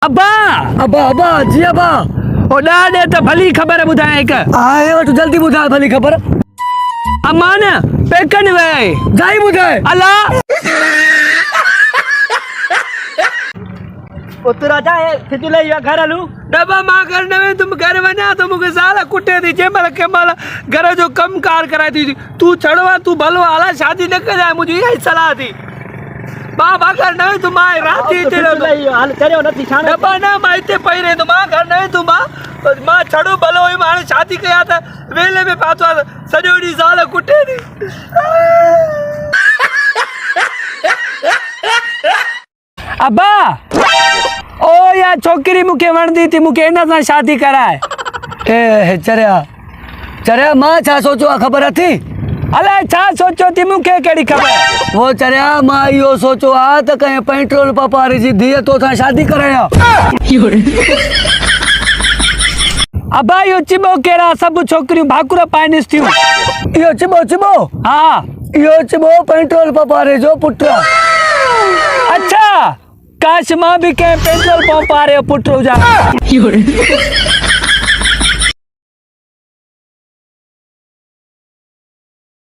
अब्बा अब्बा अब्बा जी अब्बा ओ ॾाॾे त भली ख़बर ॿुधाए हिक आए वटि जल्दी ॿुधाए भली ख़बर अम्मा न पेकनि वई जाई ॿुधाए अला उतो राजा है सिद्धू ले घर हलूं डबा मां घर न वे तुम घर वञा तो मूंखे साला कुटे थी जंहिंमहिल कंहिंमहिल घर जो कमु कार कराए थी तूं छड़वा तूं भलो हाला शादी न कजाए मुंहिंजी इहा ई सलाह थी मां घर न वे तूं मां राति हिते हाल चरियो नथी छाण डबा न मां हिते पई रहे तूं मां घर न वे तूं मां छड़ो भलो हुई मां हाणे शादी कया त वेले में पातो आहे सॼो ॾींहुं ज़ाल कुटे थी अब्बा ओ या छोकिरी मूंखे वणंदी थी मूंखे हिन सां शादी कराए ए चरिया चरिया मां छा सोचो आहे ख़बर अथी अलाए छा सोचो थी मूंखे कहिड़ी ख़बर वो चरिया मां इहो सोचो आहे त कंहिं पेट्रोल पंप वारे जी धीअ तोसां शादी करायां अब्बा इहो चिबो कहिड़ा सभु छोकिरियूं भाकुर पाइनिस थियूं इहो चिबो चिबो हा इहो चिबो पेट्रोल पंप वारे जो पुटु आहे अच्छा काश मां भी कंहिं पेट्रोल पंप वारे जो पुटु हुजां